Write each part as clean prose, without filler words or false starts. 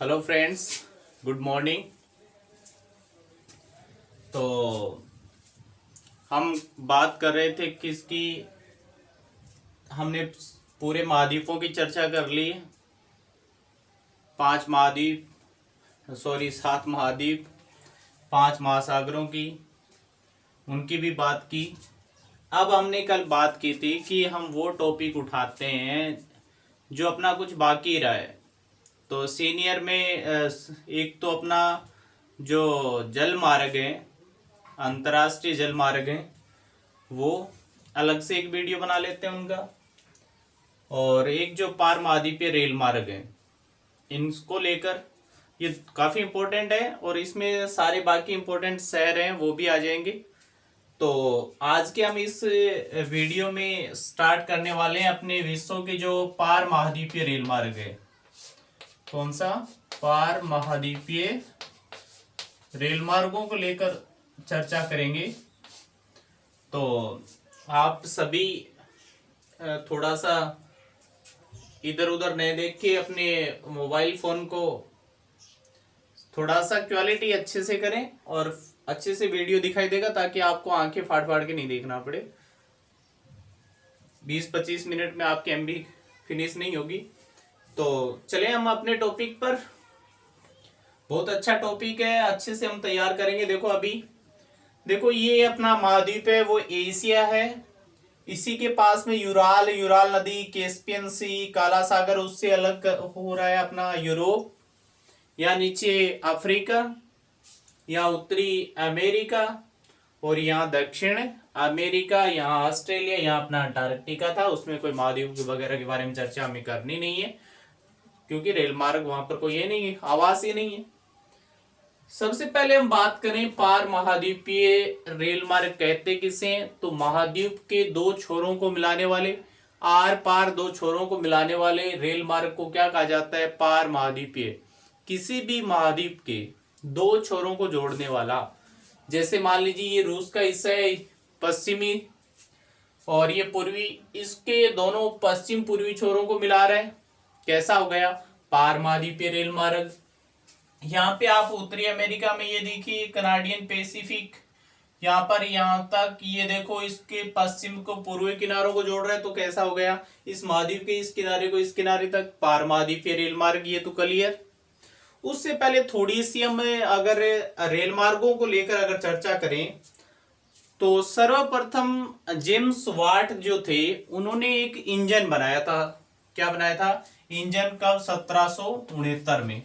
Hello friends, good morning. तो हम बात कर रहे थे किसकी। हमने पूरे महाद्वीपों की चर्चा कर ली। 7 महाद्वीप, 5 महासागरों की, उनकी भी बात की। अब हमने कल बात की थी कि हम वो टॉपिक उठाते हैं जो अपना कुछ बाकी रहा है। तो सीनियर में एक तो अपना जो जल मार्ग है, अंतर्राष्ट्रीय जल मार्ग है, वो अलग से एक वीडियो बना लेते हैं उनका। और एक जो पार महाद्वीपीय रेल मार्ग है, इनको लेकर ये काफ़ी इम्पोर्टेंट है और इसमें सारे बाकी इम्पोर्टेंट शहर हैं वो भी आ जाएंगे। तो आज के हम इस वीडियो में स्टार्ट करने वाले हैं अपने विश्व के जो पार महाद्वीपीय रेल मार्ग है। कौन सा? पार महाद्वीपीय रेल मार्गों को लेकर चर्चा करेंगे। तो आप सभी थोड़ा सा इधर उधर नहीं देख के अपने मोबाइल फोन को थोड़ा सा क्वालिटी अच्छे से करें और अच्छे से वीडियो दिखाई देगा ताकि आपको आंखें फाड़ फाड़ के नहीं देखना पड़े। 20-25 मिनट में आपकी एमबी फिनिश नहीं होगी। तो चले हम अपने टॉपिक पर। बहुत अच्छा टॉपिक है, अच्छे से हम तैयार करेंगे। देखो ये अपना महाद्वीप है वो एशिया है। इसी के पास में यूराल नदी, कैस्पियन सी, काला सागर, उससे अलग हो रहा है अपना यूरोप, या नीचे अफ्रीका, यहाँ उत्तरी अमेरिका, और यहाँ दक्षिण अमेरिका, यहाँ ऑस्ट्रेलिया, यहाँ अपना अंटार्कटिका था। उसमें कोई महाद्वीप वगैरह के बारे में चर्चा हमें करनी नहीं है क्योंकि रेल मार्ग वहां पर कोई ये नहीं है, आवास ही नहीं है। सबसे पहले हम बात करें पार महाद्वीपीय रेल मार्ग कहते किसे? तो महाद्वीप के दो छोरों को मिलाने वाले, आर पार दो छोरों को मिलाने वाले रेल मार्ग को क्या कहा जाता है? पार महाद्वीपीय। किसी भी महाद्वीप के दो छोरों को जोड़ने वाला। जैसे मान लीजिए ये रूस का हिस्सा है पश्चिमी और ये पूर्वी, इसके दोनों पश्चिम पूर्वी छोरों को मिला रहा है। कैसा हो गया? पार महाद्वीपीय रेल मार्ग। यहाँ पे आप उत्तरी अमेरिका में ये देखिए कनाडियन पैसिफिक, यहाँ पर यहाँ तक ये देखो इसके पश्चिम को पूर्वी किनारों को जोड़ रहा है। तो कैसा हो गया? इस महाद्वीप के इस किनारे को इस किनारे तक पार महाद्वीपीय रेल मार्ग। ये तो क्लियर। उससे पहले थोड़ी सी हम अगर रेल मार्गों को लेकर अगर चर्चा करें तो सर्वप्रथम जेम्स वाट जो थे उन्होंने एक इंजन बनाया था। क्या बनाया था? इंजन कब? 1769 में।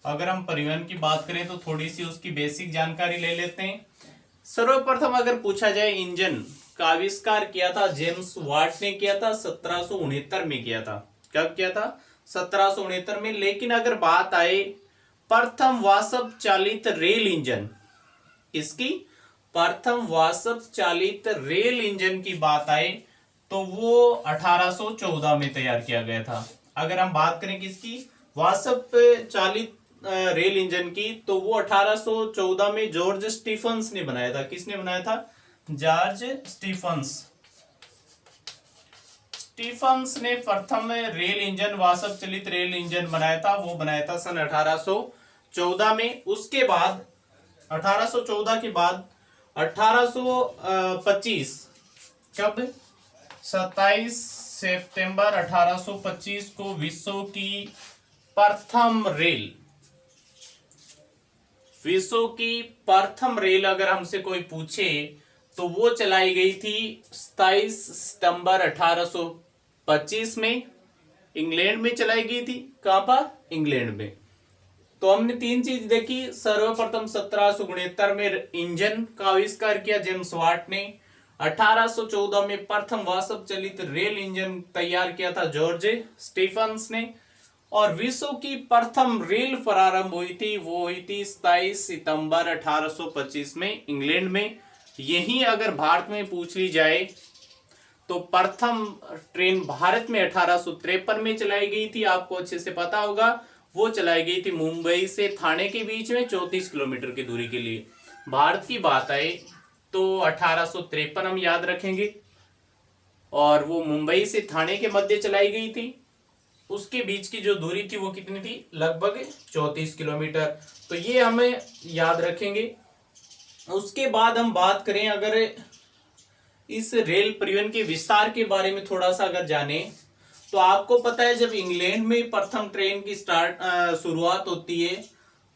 अगर हम परिवहन की बात करें तो थोड़ी सी उसकी बेसिक जानकारी ले लेते हैं। सर्वप्रथम अगर पूछा जाए इंजन का आविष्कार किया था जेम्स वाट ने किया था, 1769 में किया था। कब किया था? 1769 में। लेकिन अगर बात आए प्रथम वाष्प चालित रेल इंजन, इसकी प्रथम वाष्प चालित रेल इंजन की बात आए तो वो 1814 में तैयार किया गया था। अगर हम बात करें किसकी? वाष्प चालित रेल इंजन की, तो वो 1814 में जॉर्ज स्टीफंस ने बनाया था। किसने बनाया था? जॉर्ज स्टीफंस ने प्रथम रेल इंजन, वाष्प चलित रेल इंजन बनाया था। वो बनाया था सन 1814 में। उसके बाद 1814 के बाद 1825, कब? 27 सितंबर 1825 को विश्व की प्रथम रेल अगर हमसे कोई पूछे तो वो चलाई गई थी 27 सितंबर 1825 में। इंग्लैंड में चलाई गई थी। कहां पर? इंग्लैंड में। तो हमने तीन चीज देखी। सर्वप्रथम 1769 में इंजन का आविष्कार किया जेम्स वाट ने। 1814 में प्रथम वाष्प चलित रेल इंजन तैयार किया था जॉर्ज स्टीफंस ने। और विश्व की प्रथम रेल प्रारंभ हुई थी, वो हुई थी 27 सितंबर 1825 में इंग्लैंड में। यही अगर भारत में पूछ ली जाए तो प्रथम ट्रेन भारत में 1853 में चलाई गई थी। आपको अच्छे से पता होगा, वो चलाई गई थी मुंबई से थाने के बीच में 34 किलोमीटर की दूरी के लिए। भारत की बात आए तो 1853 हम याद रखेंगे और वो मुंबई से थाने के मध्य चलाई गई थी। उसके बीच की जो दूरी थी वो कितनी थी, लगभग 34 किलोमीटर। तो ये हमें याद रखेंगे। उसके बाद हम बात करें अगर इस रेल परिवहन के विस्तार के बारे में थोड़ा सा अगर जाने, तो आपको पता है जब इंग्लैंड में प्रथम ट्रेन की शुरुआत होती है,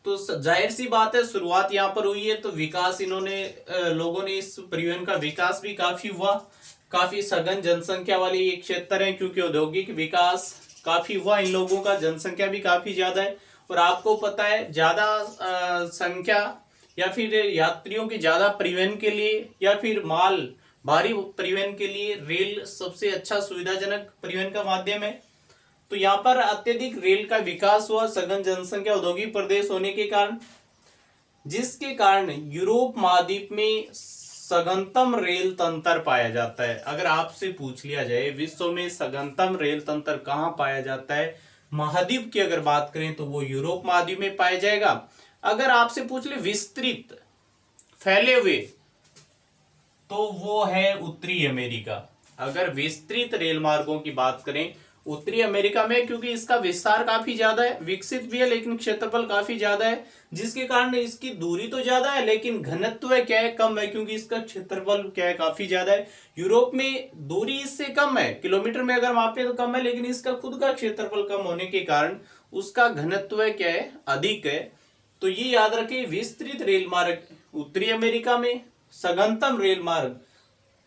तो जाहिर सी बात है शुरुआत यहाँ पर हुई है, तो विकास इन्होंने लोगों ने इस परिवहन का विकास भी काफी हुआ। काफी सघन जनसंख्या वाली एक क्षेत्र है, क्योंकि औद्योगिक विकास काफी हुआ, इन लोगों का जनसंख्या भी काफी ज्यादा है। और आपको पता है ज्यादा संख्या या फिर यात्रियों की ज्यादा परिवहन के लिए या फिर माल भारी परिवहन के लिए रेल सबसे अच्छा सुविधाजनक परिवहन का माध्यम है। तो यहाँ पर अत्यधिक रेल का विकास हुआ सघन जनसंख्या औद्योगिक प्रदेश होने के कारण, जिसके कारण यूरोप महाद्वीप में सघनतम रेल तंत्र पाया जाता है। अगर आपसे पूछ लिया जाए विश्व में सघनतम रेल तंत्र कहाँ पाया जाता है, महाद्वीप की अगर बात करें तो वो यूरोप महाद्वीप में पाया जाएगा। अगर आपसे पूछ ले विस्तृत फैले हुए, तो वो है उत्तरी अमेरिका। अगर विस्तृत रेल मार्गों की बात करें उत्तरी अमेरिका में, क्योंकि इसका विस्तार काफी ज्यादा है, विकसित भी है लेकिन क्षेत्रफल काफी ज्यादा है, जिसके कारण इसकी दूरी तो ज्यादा है लेकिन घनत्व क्या है, कम है, क्योंकि इसका क्षेत्रफल क्या है, काफी ज्यादा है। यूरोप में दूरी इससे कम है, किलोमीटर में अगर मापे तो कम है, लेकिन इसका खुद का क्षेत्रफल कम होने के कारण उसका घनत्व क्या है, अधिक है। तो ये याद रखें, विस्तृत रेल मार्ग उत्तरी अमेरिका में, सघनतम रेल मार्ग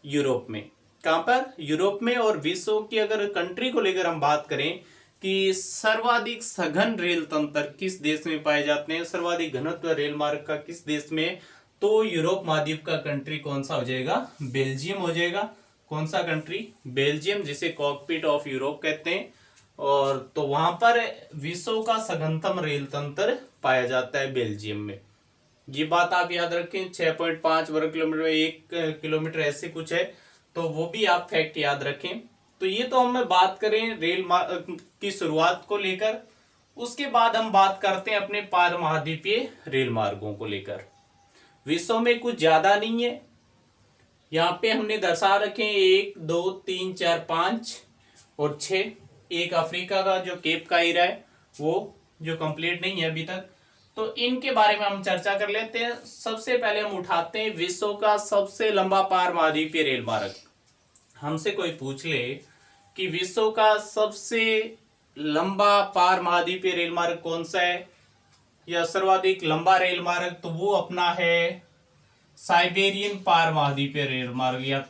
यूरोप में। कहां पर, यूरोप में। और विश्व की अगर कंट्री को लेकर हम बात करें कि सर्वाधिक सघन रेल तंत्र किस देश में पाए जाते हैं, सर्वाधिक घनत्व रेल मार्ग का किस देश में, तो यूरोप महाद्वीप का कंट्री कौन सा हो जाएगा, बेल्जियम हो जाएगा। कौन सा कंट्री, बेल्जियम, जिसे कॉकपिट ऑफ यूरोप कहते हैं। और तो वहां पर विश्व का सघनतम रेल तंत्र पाया जाता है बेल्जियम में। ये बात आप याद रखें। 6.5 वर्ग किलोमीटर में 1 किलोमीटर ऐसे कुछ है, तो वो भी आप फैक्ट याद रखें। तो ये तो हम बात करें रेल की शुरुआत को लेकर। उसके बाद हम बात करते हैं अपने पार महाद्वीपीय रेल मार्गों को लेकर। विश्व में कुछ ज्यादा नहीं है, यहाँ पे हमने दर्शा रखे 1 2 3 4 5 और 6। एक अफ्रीका का जो केप कायरा है वो जो कंप्लीट नहीं है अभी तक, तो इनके बारे में हम चर्चा कर लेते हैं। सबसे पहले हम उठाते हैं विश्व का सबसे लंबा पार महाद्वीपीय रेल मार्ग। हमसे कोई पूछ ले कि विश्व का सबसे लंबा पार महाद्वीपीय रेल मार्ग कौन सा है या सर्वाधिक लंबा रेल मार्ग, तो वो अपना है साइबेरियन पार महाद्वीपीय रेल मार्ग। या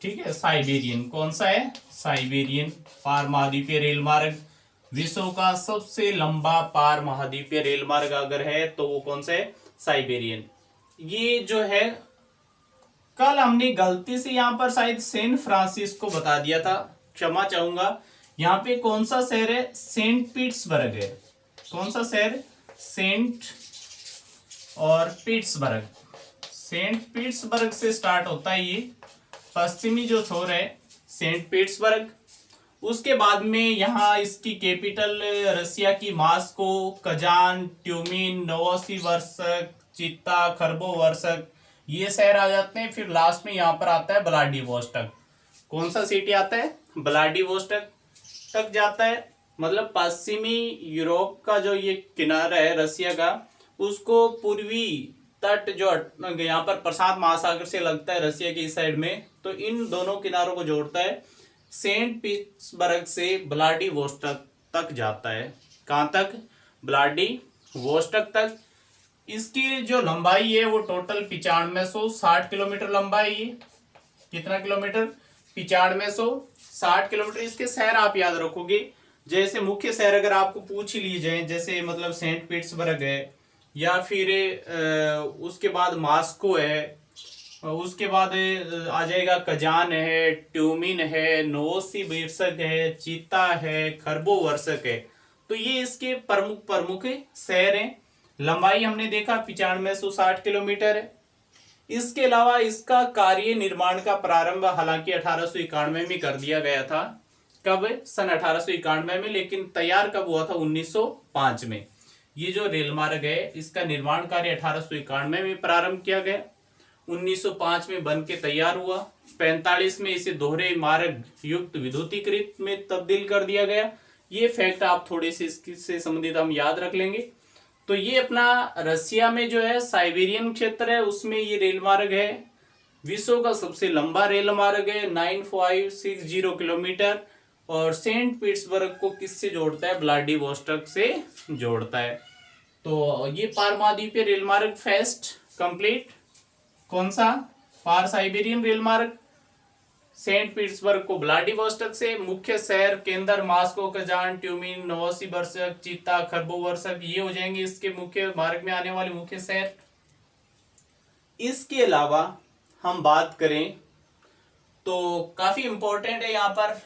ठीक है, साइबेरियन कौन सा है, साइबेरियन पार महाद्वीपीय रेल मार्ग विश्व का सबसे लंबा पार महाद्वीपीय रेल मार्ग अगर है तो वो कौन सा है, साइबेरियन। ये जो है कल हमने गलती से यहाँ पर शायद सेंट फ्रांसिस्को बता दिया था, क्षमा चाहूंगा। यहाँ पे कौन सा शहर है, सेंट पीटर्सबर्ग है। कौन सा शहर, सेंट और पीटर्सबर्ग। सेंट पीटर्सबर्ग से स्टार्ट होता है ये पश्चिमी जो छोर है सेंट पीटर्सबर्ग। उसके बाद में यहाँ इसकी कैपिटल रसिया की मास्को, कजान, ट्यूमिन, नोवोसिबिर्स्क, चित्ता, खर्बोवर्स्क ये शहर आ जाते हैं। फिर लास्ट में यहाँ पर आता है व्लादिवोस्टोक। कौन सा सिटी आता है, व्लादिवोस्टोक तक जाता है। मतलब पश्चिमी यूरोप का जो ये किनारा है रसिया का, उसको पूर्वी तट जो यहाँ पर प्रशांत महासागर से लगता है रसिया की इस साइड में, तो इन दोनों किनारों को जोड़ता है। सेंट पीटर्सबर्ग से व्लादिवोस्टोक तक जाता है। कहां तक, व्लादिवोस्टोक तक। इसकी जो लंबाई है वो टोटल 9560 किलोमीटर लंबाई है। कितना किलोमीटर, 9560 किलोमीटर। इसके शहर आप याद रखोगे, जैसे मुख्य शहर अगर आपको पूछ ही लिए जाए, जैसे मतलब सेंट पीटर्सबर्ग है, या फिर उसके बाद मास्को है, उसके बाद आ जाएगा कजान है, ट्यूमिन है, नोवोसिबिर्स्क है, चित्ता है, खर्बोवर्स्क है। तो ये इसके प्रमुख प्रमुख शहर हैं। लंबाई हमने देखा 9560 किलोमीटर है। इसके अलावा इसका कार्य निर्माण का प्रारंभ हालांकि 1891 में कर दिया गया था। कब, सन 1891 में, लेकिन तैयार कब हुआ था, 1905 में। ये जो रेल मार्ग है इसका निर्माण कार्य 1891 में प्रारंभ किया गया, 1905 में बन के तैयार हुआ। 45 में इसे दोहरे मार्ग युक्त विद्युतीकृत में तब्दील कर दिया गया। ये फैक्ट आप थोड़े से इससे संबंधित हम याद रख लेंगे। तो ये अपना रसिया में जो है साइबेरियन क्षेत्र है, उसमें ये रेल मार्ग है। विश्व का सबसे लंबा रेल मार्ग है 9560 किलोमीटर, और सेंट पीटर्सबर्ग को किससे जोड़ता है? व्लादिवोस्टॉक से जोड़ता है। तो ये पार महाद्वीपीय रेल मार्ग फेस्ट कंप्लीट। कौन सा? पार साइबेरियन रेल मार्ग। सेंट पीटर्सबर्ग को व्लादिवोस्टॉक से। मुख्य शहर केंद्र मॉस्को, कजान, ट्यूमिन, नोवसिबिर्स्क, चित्ता, खरबोवर्सक, ये हो जाएंगे इसके मुख्य मार्ग में आने वाले मुख्य शहर। इसके अलावा हम बात करें तो काफी इंपॉर्टेंट है यहाँ पर,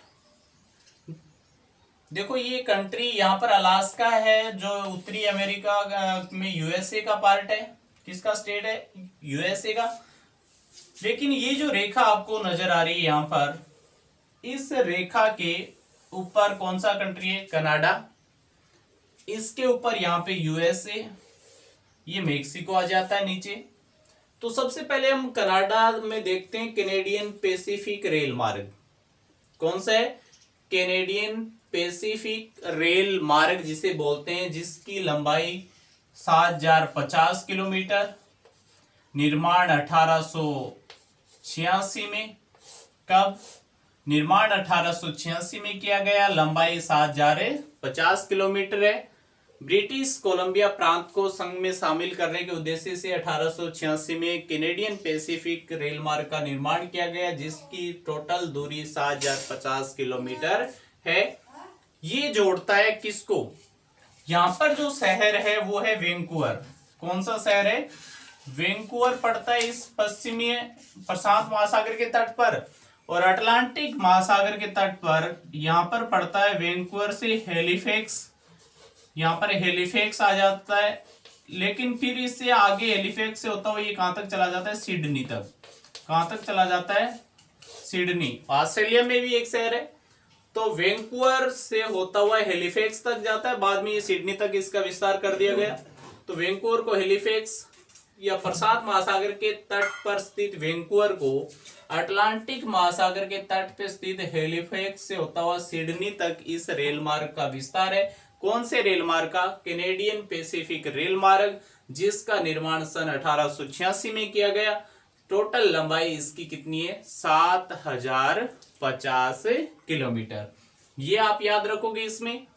देखो ये कंट्री यहाँ पर अलास्का है जो उत्तरी अमेरिका में यूएसए का पार्ट है। किसका स्टेट है? यूएसए का। लेकिन ये जो रेखा आपको नजर आ रही है यहाँ पर, इस रेखा के ऊपर कौन सा कंट्री है? कनाडा। इसके ऊपर यहाँ पे यूएसए, ये मेक्सिको आ जाता है नीचे। तो सबसे पहले हम कनाडा में देखते हैं कैनेडियन पैसिफिक रेल मार्ग। कौन सा है? कैनेडियन पैसिफिक रेल मार्ग जिसे बोलते हैं, जिसकी लंबाई 7050 किलोमीटर, निर्माण 1886 में। कब? निर्माण 1886 में किया गया। लंबाई 7050 किलोमीटर है। ब्रिटिश कोलंबिया प्रांत को संघ में शामिल करने के उद्देश्य से 1886 में कैनेडियन पैसिफिक रेल मार्ग का निर्माण किया गया, जिसकी टोटल दूरी 7050 किलोमीटर है। ये जोड़ता है किसको? यहां पर जो शहर है वो है वैंकूवर। कौन सा शहर है? वैंकूवर पड़ता है इस पश्चिमी प्रशांत महासागर के तट पर, और अटलांटिक महासागर के तट पर यहां पर पड़ता है वैंकूवर से हेलिफैक्स। यहां पर हेलिफैक्स आ जाता है, लेकिन फिर इससे आगे हेलिफैक्स से होता हुआ ये कहां तक चला जाता है? सिडनी तक। कहां तक चला जाता है? सिडनी। ऑस्ट्रेलिया में भी एक शहर है। तो वैंकूवर से होता हुआ हेलिफैक्स तक जाता है, बाद में ये सिडनी तक इसका विस्तार कर दिया गया। तो वैंकूवर को हेलिफैक्स या प्रशांत महासागर के तट पर स्थित वैंकूवर को अटलांटिक महासागर के तट पर स्थित हेलिफैक्स से होता हुआ सिडनी तक इस रेल मार्ग का विस्तार है। कौन से रेल मार्ग का? कैनेडियन पैसिफिक रेल मार्ग, जिसका निर्माण सन 1886 में किया गया। टोटल लंबाई इसकी कितनी है? 7050 किलोमीटर। ये आप याद रखोगे इसमें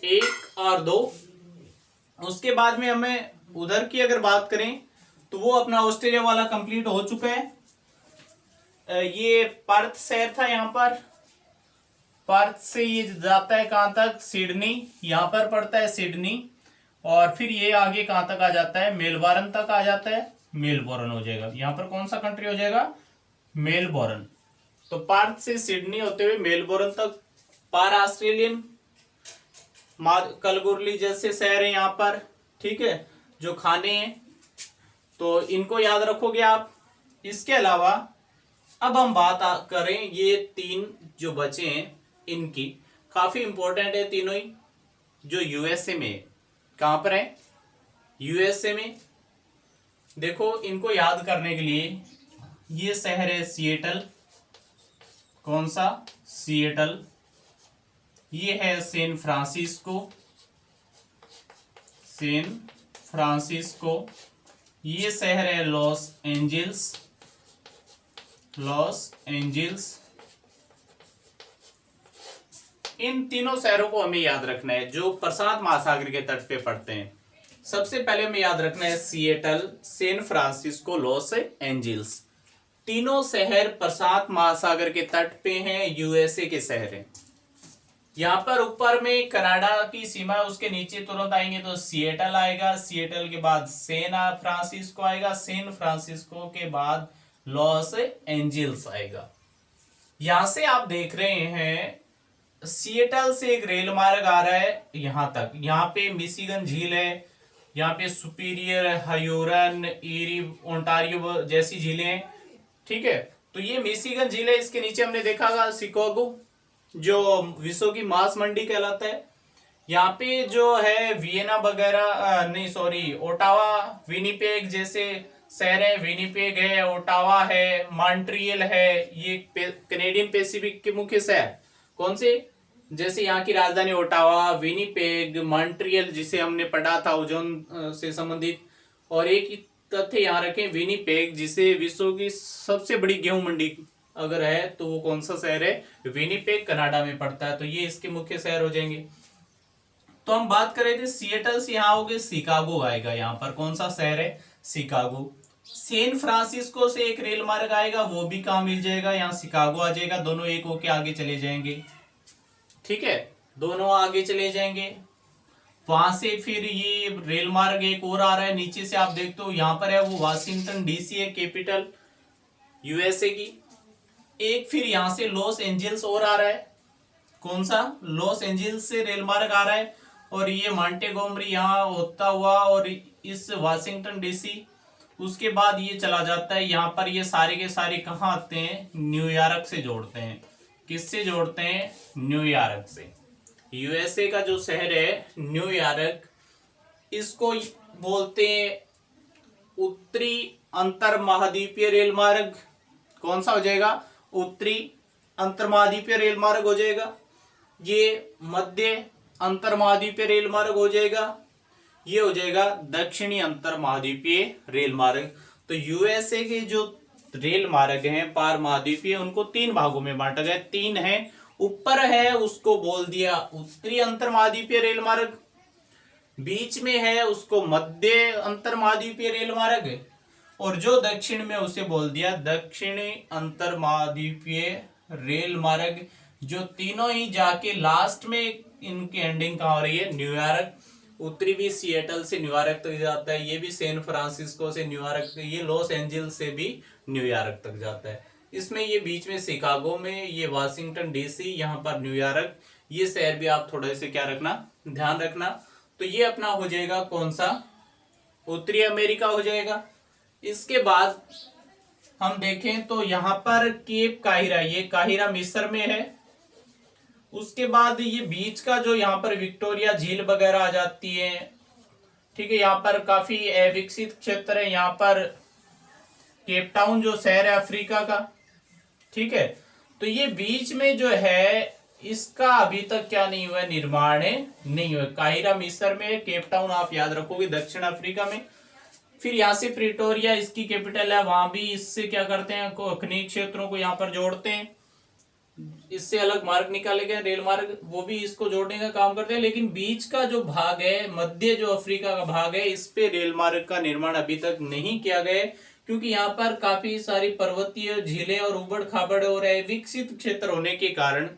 1 और 2। उसके बाद में हमें उधर की अगर बात करें तो वो अपना ऑस्ट्रेलिया वाला कंप्लीट हो चुका है। ये पर्थ शहर था, यहाँ पर पर्थ से ये जाता है कहां तक? सिडनी। यहां पर पड़ता है सिडनी, और फिर ये आगे कहां तक आ जाता है? मेलबोर्न तक आ जाता है। मेलबोर्न हो जाएगा यहाँ पर। कौन सा कंट्री हो जाएगा? मेलबोर्न। तो पर्थ से सिडनी होते हुए मेलबोर्न तक पार ऑस्ट्रेलियन कलगुरली जैसे शहर है यहाँ पर, ठीक है, जो खाने हैं, तो इनको याद रखोगे आप। इसके अलावा अब हम बात करें ये 3 जो बचे हैं इनकी, काफी इंपॉर्टेंट है तीनों ही, जो यूएसए में। कहां पर है? यूएसए में। देखो इनको याद करने के लिए, ये शहर है सिएटल। कौन सा? सिएटल। ये है सैन फ्रांसिस्को। San Francisco. ये शहर है लॉस एंजल्स। Los Angeles. इन तीनों शहरों को हमें याद रखना है जो प्रशांत महासागर के तट पे पड़ते हैं। सबसे पहले हमें याद रखना है Seattle, San Francisco, Los Angeles. तीनों शहर प्रशांत महासागर के तट पे हैं, यूएसए के शहर हैं। यहाँ पर ऊपर में कनाडा की सीमा, उसके नीचे तुरंत आएंगे तो सिएटल आएगा। सिएटल के बाद सैन फ्रांसिस्को आएगा। सैन फ्रांसिस्को के बाद लॉस एंजल्स आएगा। यहां से आप देख रहे हैं सिएटल से एक रेल मार्ग आ रहा है यहां तक। यहाँ पे मिशिगन झील है, यहाँ पे सुपीरियर, हयूरन, ईरी, ओंटारियो जैसी झीलें हैं, ठीक है। तो ये मिशिगन झील है। इसके नीचे हमने देखा था शिकागो, जो विश्व की मांस मंडी कहलाता है। यहाँ पे जो है वियना वगैरह, नहीं सॉरी, ओटावा, विनिपेग जैसे शहर है। विनिपेग है, ओटावा है, मॉन्ट्रियल है। ये कैनेडियन पैसिफिक के मुख्य शहर कौन से? जैसे यहाँ की राजधानी ओटावा, विनीपेग, मॉन्ट्रियल जिसे हमने पढ़ा था ओजोन से संबंधित। और एक तथ्य यहाँ रखें, विनीपेग जिसे विश्व की सबसे बड़ी गेहूं मंडी अगर है तो वो कौन सा शहर है, विनीपेग कनाडा में पड़ता है। तो ये इसके मुख्य शहर हो जाएंगे। तो हम बात कर रहे थे सिएटल से, यहाँ हो गए शिकागो आएगा। यहाँ पर कौन सा शहर है, शिकागो। सैन फ्रांसिस्को से एक रेल मार्ग आएगा, वो भी कहाँ मिल जाएगा, यहाँ शिकागो आ जाएगा। दोनों एक होके आगे चले जाएंगे, ठीक है, दोनों आगे चले जाएंगे। वहां से फिर ये रेल मार्ग एक और आ रहा है, नीचे से आप देखते हो यहाँ पर है वो वाशिंगटन डीसी है, कैपिटल यूएसए की। एक फिर यहां से लॉस एंजल्स और आ रहा है, कौन सा, लॉस एंजल्स से रेल मार्ग आ रहा है। और ये मॉन्टेगोमरी यहाँ होता हुआ और इस वाशिंगटन डीसी, उसके बाद ये चला जाता है यहाँ पर। ये सारे के सारे कहाँ आते हैं, न्यूयॉर्क से जोड़ते हैं। किससे जोड़ते हैं, न्यूयॉर्क से। यूएसए का जो शहर है न्यूयॉर्क, इसको बोलते हैं उत्तरी अंतर महाद्वीपीय रेल मार्ग। कौन सा हो जाएगा, उत्तरी अंतर महाद्वीपीय रेल मार्ग हो जाएगा। ये मध्य अंतर महाद्वीपीय रेल मार्ग हो जाएगा। ये हो जाएगा दक्षिणी अंतर महाद्वीपीय रेल मार्ग। तो यूएसए के जो रेल मार्ग हैं पार महाद्वीपीय, उनको तीन भागों में बांटा गया। तीन है, ऊपर है उसको बोल दिया उत्तरी अंतर महाद्वीपीय रेल मार्ग, बीच में है उसको मध्य अंतर महाद्वीपीय रेल मार्ग, और जो दक्षिण में उसे बोल दिया दक्षिणी अंतर महाद्वीपीय रेल मार्ग। जो तीनों ही जाके लास्ट में इनकी एंडिंग कहाँ हो रही है, न्यूयॉर्क। उत्तरी भी सिएटल से न्यूयॉर्क तक जाता है, ये भी सैन फ्रांसिस्को से न्यूयॉर्क, ये लॉस एंजल्स से भी न्यूयॉर्क तक जाता है। इसमें ये बीच में शिकागो में, ये वाशिंगटन डीसी, यहाँ पर न्यूयॉर्क। ये शहर भी आप थोड़े से क्या रखना, ध्यान रखना। तो ये अपना हो जाएगा कौन सा, उत्तरी अमेरिका हो जाएगा। इसके बाद हम देखें तो यहाँ पर केप काहिरा, ये काहिरा मिस्र में है। उसके बाद ये बीच का जो यहाँ पर विक्टोरिया झील वगैरह आ जाती है, ठीक है। यहाँ पर काफी अविकसित क्षेत्र है। यहाँ पर केप टाउन जो शहर है अफ्रीका का, ठीक है। तो ये बीच में जो है इसका अभी तक क्या नहीं हुआ, निर्माण नहीं हुआ। काहिरा मिस्र में, केप टाउन आप याद रखोगे दक्षिण अफ्रीका में। फिर यहाँ से प्रिटोरिया इसकी कैपिटल है, वहां भी इससे क्या करते हैं, खनिज क्षेत्रों को यहाँ पर जोड़ते हैं। इससे अलग मार्ग निकाले गए रेल मार्ग, वो भी इसको जोड़ने का काम करते हैं। लेकिन बीच का जो भाग है, मध्य जो अफ्रीका का भाग है, इस पे रेल मार्ग का निर्माण अभी तक नहीं किया गया, क्योंकि यहाँ पर काफी सारी पर्वतीय झीलें और उबड़ खाबड़ और विकसित क्षेत्र होने के कारण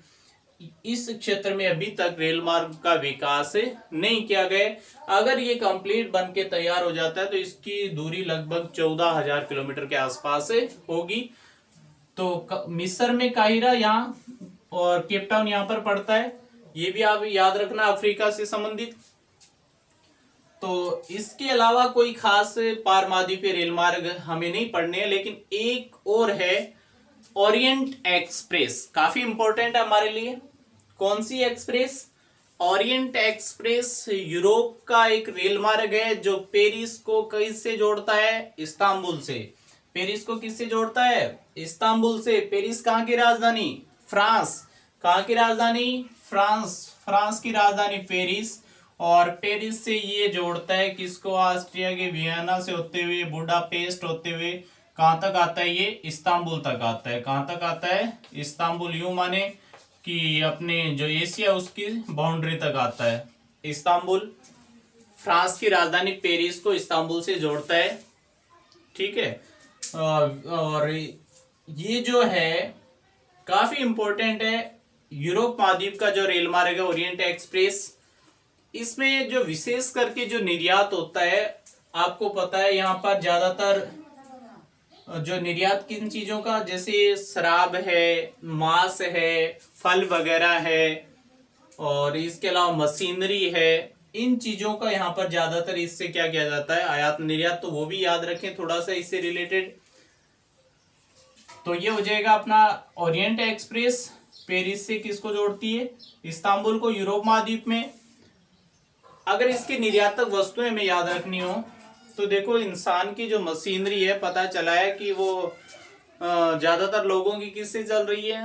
इस क्षेत्र में अभी तक रेल मार्ग का विकास नहीं किया गया। अगर ये कंप्लीट बन के तैयार हो जाता है तो इसकी दूरी लगभग 14,000 किलोमीटर के आसपास होगी। तो मिस्र में काहिरा यहाँ और केप टाउन यहाँ पर पड़ता है, ये भी आप याद रखना अफ्रीका से संबंधित। तो इसके अलावा कोई खास पार महाद्वीपीय रेल मार्ग हमें नहीं पढ़ने हैं, लेकिन एक और है ओरिएंट एक्सप्रेस, काफी इंपॉर्टेंट है हमारे लिए। कौन सी एक्सप्रेस, ओरिएंट एक्सप्रेस यूरोप का एक रेल मार्ग है जो पेरिस को किससे जोड़ता है, इस्तांबुल से। पेरिस को किससे जोड़ता है, इस्तांबुल से। पेरिस कहाँ की राजधानी, फ्रांस। कहाँ की राजधानी, फ्रांस। फ्रांस की राजधानी पेरिस, और पेरिस से ये जोड़ता है किसको, ऑस्ट्रिया के वियना से होते हुए बुडापेस्ट होते हुए कहाँ तक आता है, ये इस्तांबुल तक आता है। कहाँ तक आता है, इस्तांबुल। यूं माने कि अपने जो एशिया उसकी बाउंड्री तक आता है इस्तांबुल। फ्रांस की राजधानी पेरिस को इस्तांबुल से जोड़ता है, ठीक है। और ये जो है काफी इंपॉर्टेंट है, यूरोप महाद्वीप का जो रेल मार्ग है ओरिएंट एक्सप्रेस। इसमें जो विशेष करके जो निर्यात होता है, आपको पता है यहाँ पर ज्यादातर जो निर्यात किन चीजों का, जैसे शराब है, मांस है, फल वगैरह है, और इसके अलावा मशीनरी है, इन चीजों का यहाँ पर ज्यादातर इससे क्या किया जाता है, आयात निर्यात। तो वो भी याद रखें थोड़ा सा इससे रिलेटेड। तो ये हो जाएगा अपना ओरिएंट एक्सप्रेस। पेरिस से किसको जोड़ती है, इस्तांबुल को, यूरोप महाद्वीप में। अगर इसकी निर्यातक वस्तुएं हमें याद रखनी हो तो देखो, इंसान की जो मशीनरी है, पता चला है कि वो ज्यादातर लोगों की किससे चल रही है,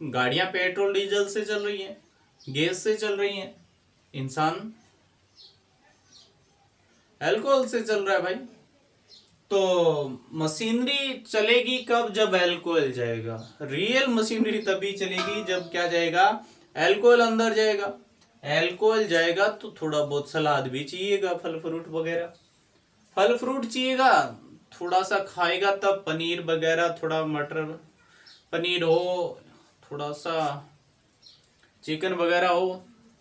गाड़ियां पेट्रोल डीजल से चल रही हैं, गैस से चल रही हैं, इंसान अल्कोहल से चल रहा है भाई। तो मशीनरी चलेगी कब? जब अल्कोहल जाएगा। रियल मशीनरी तभी चलेगी जब क्या जाएगा? अल्कोहल अंदर जाएगा। अल्कोहल जाएगा तो थोड़ा बहुत सलाद भी चाहिएगा, फल फ्रूट वगैरह। फल फ्रूट चाहिएगा, थोड़ा सा खाएगा तब पनीर वगैरह, थोड़ा मटर पनीर हो, थोड़ा सा चिकन वगैरह हो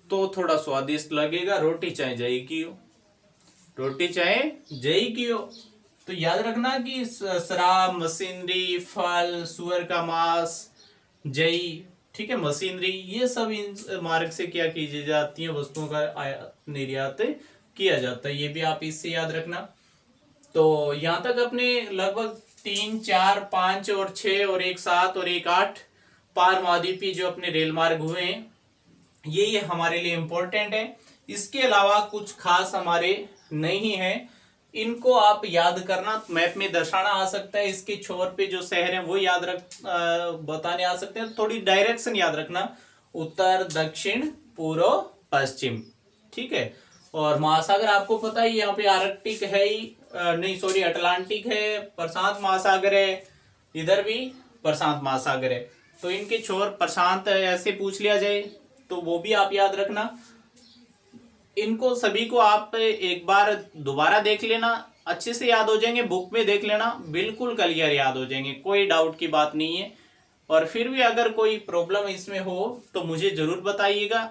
तो थोड़ा स्वादिष्ट लगेगा। रोटी चाहे जई की हो, रोटी चाहे जई की हो। तो याद रखना कि शराब, मशीनरी, फल, सुअर का मांस, जई, ठीक है, मशीनरी, ये सब इन मार्ग से क्या की जाती है? वस्तुओं का निर्यात किया जाता है। ये भी आप इससे याद रखना। तो यहाँ तक अपने लगभग 3, 4, 5 और 6 और 1, 7 और 1, 8 पार महाद्वीपीय जो अपने रेल मार्ग हुए हैं, ये हमारे लिए इम्पोर्टेंट है। इसके अलावा कुछ खास हमारे नहीं है, इनको आप याद करना। मैप में दर्शाना आ सकता है, इसके छोर पे जो शहर है वो याद बताने आ सकते हैं। थोड़ी डायरेक्शन याद रखना, उत्तर, दक्षिण, पूर्व, पश्चिम, ठीक है। और महासागर आपको पता ही, यहाँ पे आर्कटिक है ही नहीं, सॉरी, अटलांटिक है, प्रशांत महासागर है, इधर भी प्रशांत महासागर है। तो इनके छोर प्रशांत ऐसे पूछ लिया जाए तो वो भी आप याद रखना। इनको सभी को आप एक बार दोबारा देख लेना, अच्छे से याद हो जाएंगे। बुक में देख लेना, बिल्कुल क्लियर याद हो जाएंगे, कोई डाउट की बात नहीं है। और फिर भी अगर कोई प्रॉब्लम इसमें हो तो मुझे जरूर बताइएगा,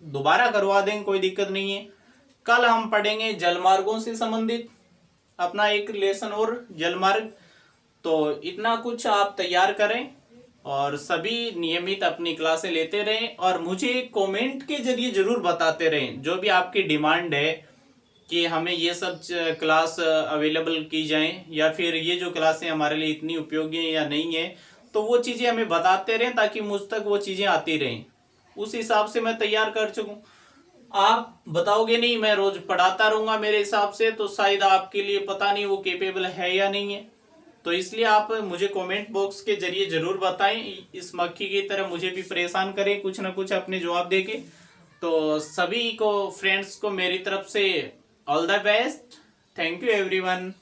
दोबारा करवा देंगे, कोई दिक्कत नहीं है। कल हम पढ़ेंगे जलमार्गों से संबंधित अपना एक लेसन और जलमार्ग। तो इतना कुछ आप तैयार करें और सभी नियमित अपनी क्लासें लेते रहें और मुझे कमेंट के जरिए जरूर बताते रहें जो भी आपकी डिमांड है कि हमें ये सब क्लास अवेलेबल की जाएं, या फिर ये जो क्लासें हमारे लिए इतनी उपयोगी हैं या नहीं है, तो वो चीज़ें हमें बताते रहें ताकि मुझ तक वो चीज़ें आती रहें। उस हिसाब से मैं तैयार कर चुकूँ। आप बताओगे नहीं, मैं रोज पढ़ाता रहूंगा मेरे हिसाब से, तो शायद आपके लिए पता नहीं वो केपेबल है या नहीं है। तो इसलिए आप मुझे कमेंट बॉक्स के जरिए जरूर बताएं, इस मक्खी की तरह मुझे भी परेशान करें कुछ ना कुछ अपने जवाब देके। तो सभी को, फ्रेंड्स को मेरी तरफ से all the best. Thank you everyone.